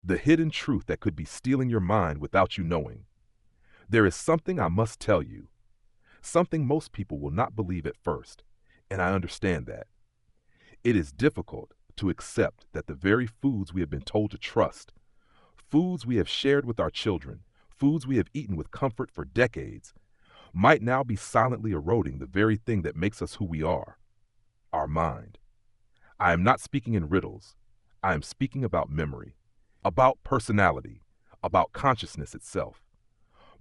the hidden truth that could be stealing your mind without you knowing. There is something I must tell you, something most people will not believe at first, and I understand that. It is difficult to accept that the very foods we have been told to trust, foods we have shared with our children, foods we have eaten with comfort for decades, might now be silently eroding the very thing that makes us who we are, our mind. I am not speaking in riddles. I am speaking about memory, about personality, about consciousness itself.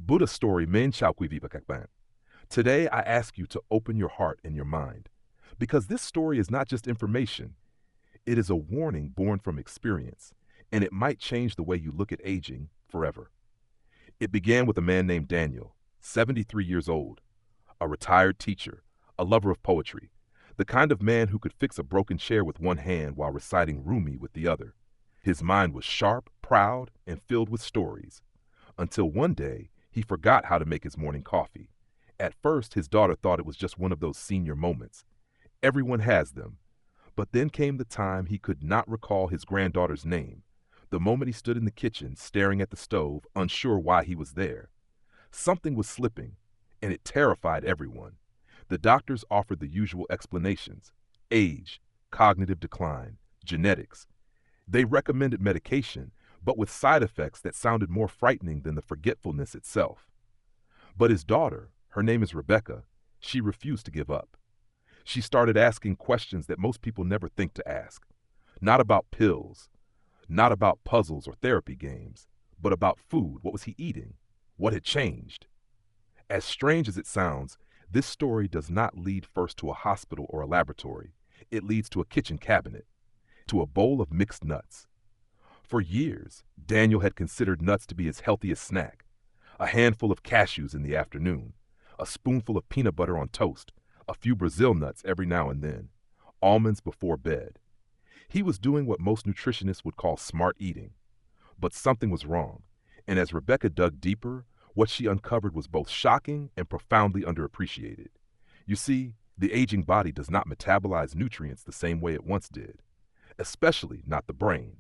Buddha's story Men Chao Kui Viva Kakban. Today I ask you to open your heart and your mind, because this story is not just information. It is a warning born from experience, and it might change the way you look at aging forever. It began with a man named Daniel, 73 years old, a retired teacher, a lover of poetry, the kind of man who could fix a broken chair with one hand while reciting Rumi with the other. His mind was sharp, proud, and filled with stories, until one day he forgot how to make his morning coffee. At first, his daughter thought it was just one of those senior moments. Everyone has them. But then came the time he could not recall his granddaughter's name, the moment he stood in the kitchen staring at the stove, unsure why he was there. Something was slipping, and it terrified everyone. The doctors offered the usual explanations: age, cognitive decline, genetics. They recommended medication, but with side effects that sounded more frightening than the forgetfulness itself. But his daughter, her name is Rebecca, she refused to give up. She started asking questions that most people never think to ask. Not about pills, not about puzzles or therapy games, but about food. What was he eating? What had changed? As strange as it sounds, this story does not lead first to a hospital or a laboratory. It leads to a kitchen cabinet, to a bowl of mixed nuts. For years, Daniel had considered nuts to be his healthiest snack. A handful of cashews in the afternoon, a spoonful of peanut butter on toast, a few Brazil nuts every now and then, almonds before bed. He was doing what most nutritionists would call smart eating. But something was wrong, and as Rebecca dug deeper, what she uncovered was both shocking and profoundly underappreciated. You see, the aging body does not metabolize nutrients the same way it once did, especially not the brain.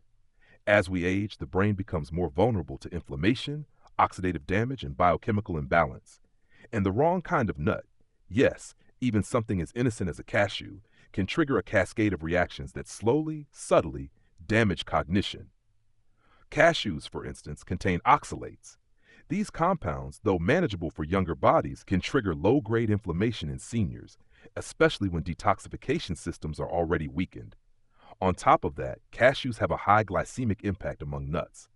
As we age, the brain becomes more vulnerable to inflammation, oxidative damage, and biochemical imbalance. And the wrong kind of nut, yes, even something as innocent as a cashew, can trigger a cascade of reactions that slowly, subtly damage cognition. Cashews, for instance, contain oxalates. These compounds, though manageable for younger bodies, can trigger low-grade inflammation in seniors, especially when detoxification systems are already weakened. On top of that, cashews have a high glycemic impact among nuts.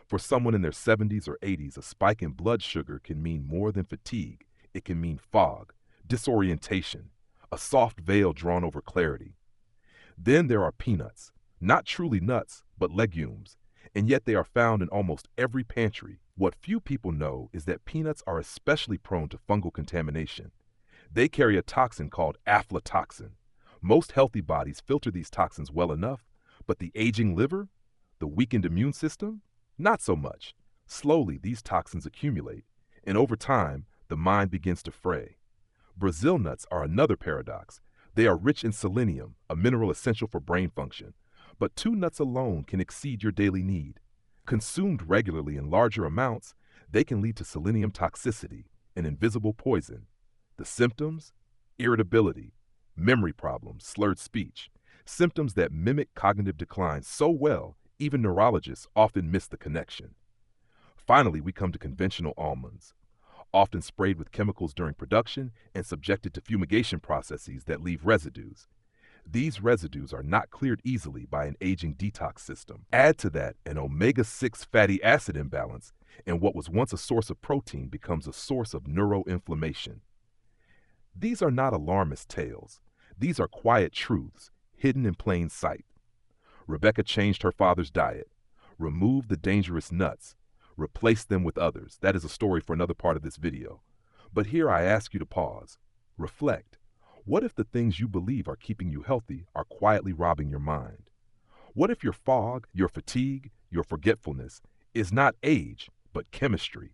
For someone in their 70s or 80s, a spike in blood sugar can mean more than fatigue. It can mean fog, disorientation, a soft veil drawn over clarity. Then there are peanuts, not truly nuts, but legumes, and yet they are found in almost every pantry. What few people know is that peanuts are especially prone to fungal contamination. They carry a toxin called aflatoxin. Most healthy bodies filter these toxins well enough, but the aging liver, the weakened immune system, not so much. Slowly, these toxins accumulate, and over time, the mind begins to fray. Brazil nuts are another paradox. They are rich in selenium, a mineral essential for brain function, but 2 nuts alone can exceed your daily need. Consumed regularly in larger amounts, they can lead to selenium toxicity, an invisible poison. The symptoms? Irritability, memory problems, slurred speech, symptoms that mimic cognitive decline so well, even neurologists often miss the connection. Finally, we come to conventional almonds, often sprayed with chemicals during production and subjected to fumigation processes that leave residues. These residues are not cleared easily by an aging detox system. Add to that an omega-6 fatty acid imbalance, and what was once a source of protein becomes a source of neuroinflammation. These are not alarmist tales. These are quiet truths, hidden in plain sight. Rebecca changed her father's diet, removed the dangerous nuts, replaced them with others. That is a story for another part of this video. But here I ask you to pause, reflect. What if the things you believe are keeping you healthy are quietly robbing your mind? What if your fog, your fatigue, your forgetfulness is not age, but chemistry?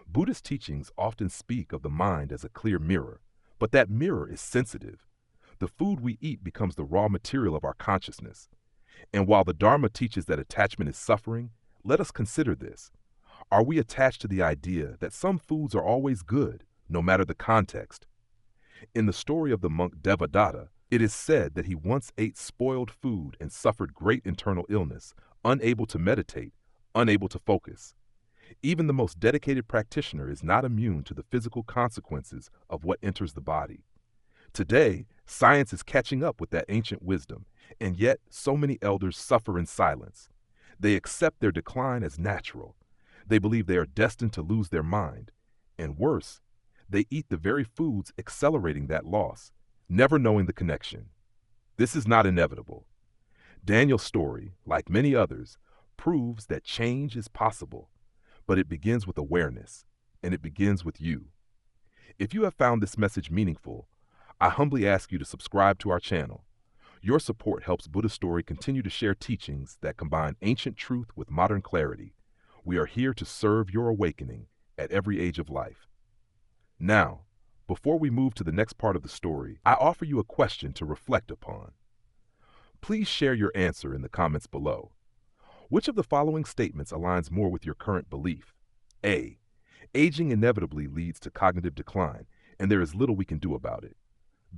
Buddhist teachings often speak of the mind as a clear mirror, but that mirror is sensitive. The food we eat becomes the raw material of our consciousness. And while the Dharma teaches that attachment is suffering, Let us consider this. Are we attached to the idea that some foods are always good, no matter the context? In the story of the monk Devadatta, it is said that he once ate spoiled food and suffered great internal illness, unable to meditate, unable to focus. Even the most dedicated practitioner is not immune to the physical consequences of what enters the body. Today, science is catching up with that ancient wisdom, and yet so many elders suffer in silence. They accept their decline as natural. They believe they are destined to lose their mind. And worse, they eat the very foods accelerating that loss, never knowing the connection. This is not inevitable. Daniel's story, like many others, proves that change is possible, but it begins with awareness, and it begins with you. If you have found this message meaningful, I humbly ask you to subscribe to our channel. Your support helps Buddha Story continue to share teachings that combine ancient truth with modern clarity. We are here to serve your awakening at every age of life. Now, before we move to the next part of the story, I offer you a question to reflect upon. Please share your answer in the comments below. Which of the following statements aligns more with your current belief? A. Aging inevitably leads to cognitive decline, and there is little we can do about it.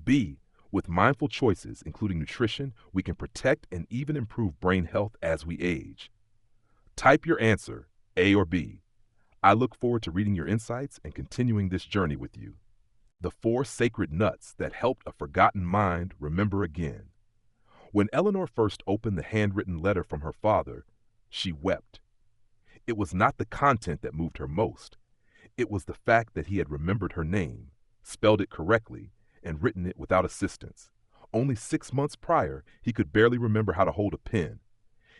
B. With mindful choices, including nutrition, we can protect and even improve brain health as we age. Type your answer, A or B. I look forward to reading your insights and continuing this journey with you. The 4 sacred nuts that helped a forgotten mind remember again. When Eleanor first opened the handwritten letter from her father, she wept. It was not the content that moved her most. It was the fact that he had remembered her name, spelled it correctly, and written it without assistance. Only 6 months prior, he could barely remember how to hold a pen.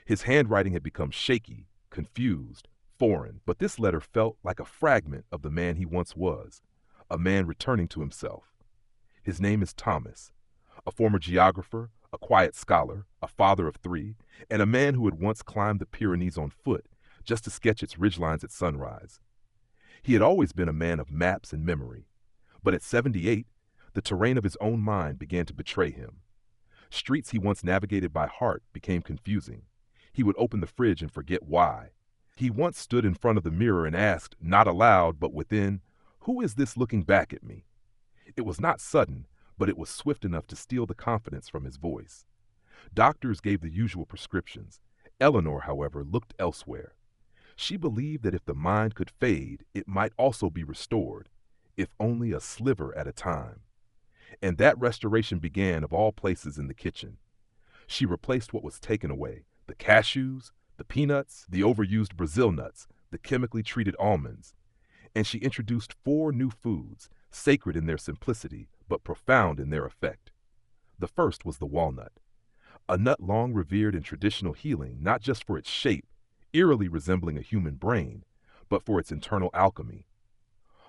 His handwriting had become shaky, confused, foreign, but this letter felt like a fragment of the man he once was, a man returning to himself. His name is Thomas, a former geographer, a quiet scholar, a father of 3, and a man who had once climbed the Pyrenees on foot just to sketch its ridgelines at sunrise. He had always been a man of maps and memory, but at 78, the terrain of his own mind began to betray him. Streets he once navigated by heart became confusing. He would open the fridge and forget why. He once stood in front of the mirror and asked, not aloud but within, "Who is this looking back at me?" It was not sudden, but it was swift enough to steal the confidence from his voice. Doctors gave the usual prescriptions. Eleanor, however, looked elsewhere. She believed that if the mind could fade, it might also be restored, if only a sliver at a time. And that restoration began, of all places, in the kitchen. She replaced what was taken away: the cashews, the peanuts, the overused Brazil nuts, the chemically treated almonds. And she introduced 4 new foods, sacred in their simplicity, but profound in their effect. The first was the walnut, a nut long revered in traditional healing, not just for its shape, eerily resembling a human brain, but for its internal alchemy.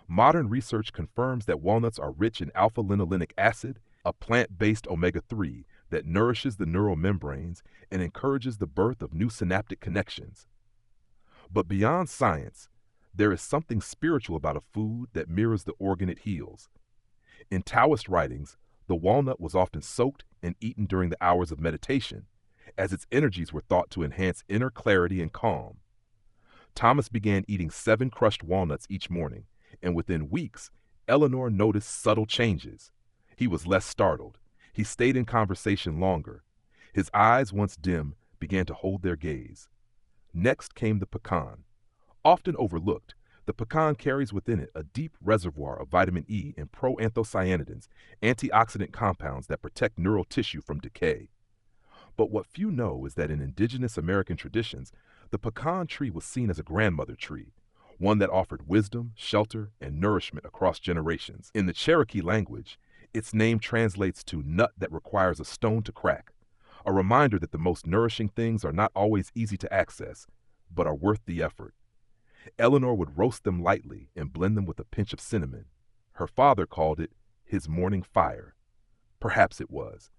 Modern research confirms that walnuts are rich in alpha-linolenic acid, a plant-based omega-3 that nourishes the neural membranes and encourages the birth of new synaptic connections. But beyond science, there is something spiritual about a food that mirrors the organ it heals. In Taoist writings, the walnut was often soaked and eaten during the hours of meditation, as its energies were thought to enhance inner clarity and calm. Thomas began eating 7 crushed walnuts each morning, and within weeks, Eleanor noticed subtle changes. He was less startled. He stayed in conversation longer. His eyes, once dim, began to hold their gaze. Next came the pecan. Often overlooked, the pecan carries within it a deep reservoir of vitamin E and proanthocyanidins, antioxidant compounds that protect neural tissue from decay. But what few know is that in indigenous American traditions, the pecan tree was seen as a grandmother tree, one that offered wisdom, shelter, and nourishment across generations. In the Cherokee language, its name translates to nut that requires a stone to crack, a reminder that the most nourishing things are not always easy to access, but are worth the effort. Eleanor would roast them lightly and blend them with a pinch of cinnamon. Her father called it his morning fire. Perhaps it was.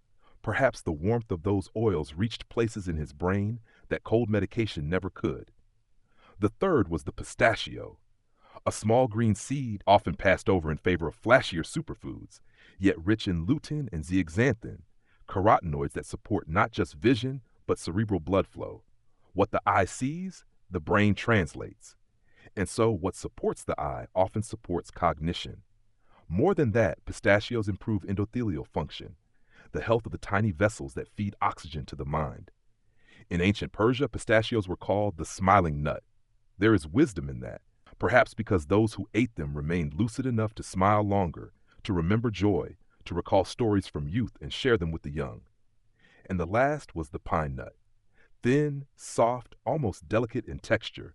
Perhaps the warmth of those oils reached places in his brain that cold medication never could. The third was the pistachio, a small green seed often passed over in favor of flashier superfoods, yet rich in lutein and zeaxanthin, carotenoids that support not just vision, but cerebral blood flow. What the eye sees, The brain translates. And so what supports the eye often supports cognition. More than that, pistachios improve endothelial function, the health of the tiny vessels that feed oxygen to the mind. In ancient Persia, pistachios were called the smiling nut. There is wisdom in that, perhaps because those who ate them remained lucid enough to smile longer, to remember joy, to recall stories from youth and share them with the young. And the last was the pine nut. Thin, soft, almost delicate in texture,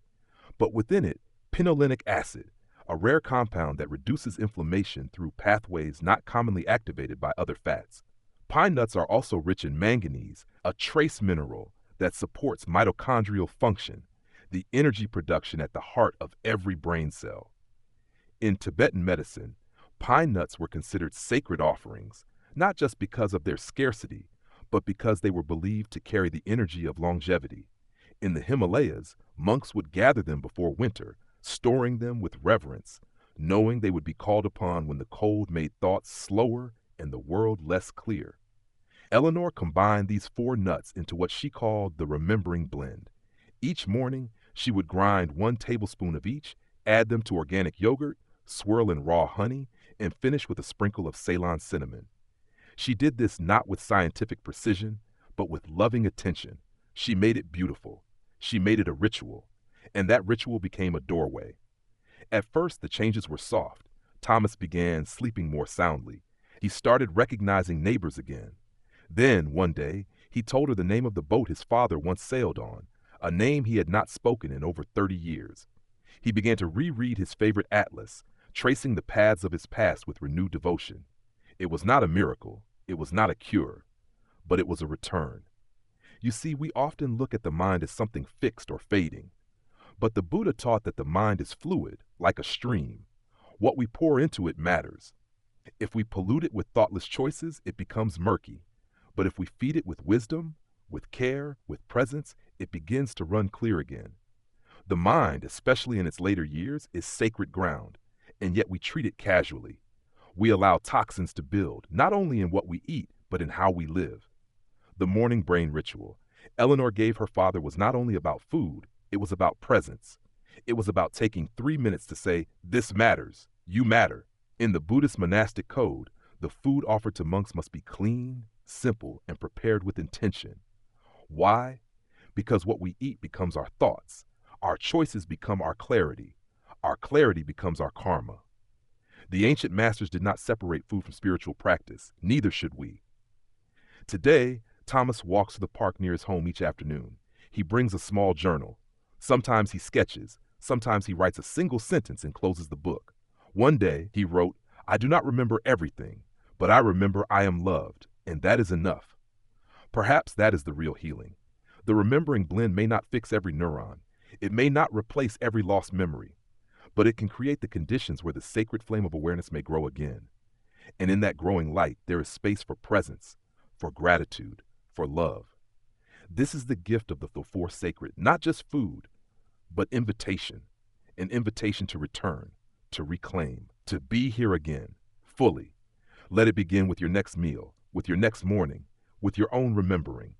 but within it, pinolinic acid, a rare compound that reduces inflammation through pathways not commonly activated by other fats. Pine nuts are also rich in manganese, a trace mineral that supports mitochondrial function, the energy production at the heart of every brain cell. In Tibetan medicine, pine nuts were considered sacred offerings, not just because of their scarcity, but because they were believed to carry the energy of longevity. In the Himalayas, monks would gather them before winter, storing them with reverence, knowing they would be called upon when the cold made thoughts slower and the world less clear. Eleanor combined these 4 nuts into what she called the remembering blend. Each morning, she would grind 1 tablespoon of each, add them to organic yogurt, swirl in raw honey, and finish with a sprinkle of Ceylon cinnamon. She did this not with scientific precision, but with loving attention. She made it beautiful. She made it a ritual. And that ritual became a doorway. At first, the changes were soft. Thomas began sleeping more soundly. He started recognizing neighbors again. Then, one day, he told her the name of the boat his father once sailed on, a name he had not spoken in over 30 years. He began to reread his favorite atlas, tracing the paths of his past with renewed devotion. It was not a miracle, it was not a cure, but it was a return. You see, we often look at the mind as something fixed or fading. But the Buddha taught that the mind is fluid, like a stream. What we pour into it matters. If we pollute it with thoughtless choices, it becomes murky. But if we feed it with wisdom, with care, with presence, it begins to run clear again. The mind, especially in its later years, is sacred ground, and yet we treat it casually. We allow toxins to build, not only in what we eat, but in how we live. The morning brain ritual Eleanor gave her father was not only about food, it was about presence. It was about taking 3 minutes to say, "This matters. You matter." In the Buddhist monastic code, the food offered to monks must be clean, simple, and prepared with intention. Why? Because what we eat becomes our thoughts. Our choices become our clarity. Our clarity becomes our karma. The ancient masters did not separate food from spiritual practice. Neither should we. Today, Thomas walks to the park near his home each afternoon. He brings a small journal. Sometimes he sketches. Sometimes he writes a single sentence and closes the book. One day, he wrote, "I do not remember everything, but I remember I am loved, and that is enough." Perhaps that is the real healing. The remembering blend may not fix every neuron. It may not replace every lost memory, but it can create the conditions where the sacred flame of awareness may grow again. And in that growing light, there is space for presence, for gratitude, for love. This is the gift of the four sacred, not just food, but invitation, an invitation to return, to reclaim, to be here again, fully. Let it begin with your next meal, with your next morning, with your own remembering.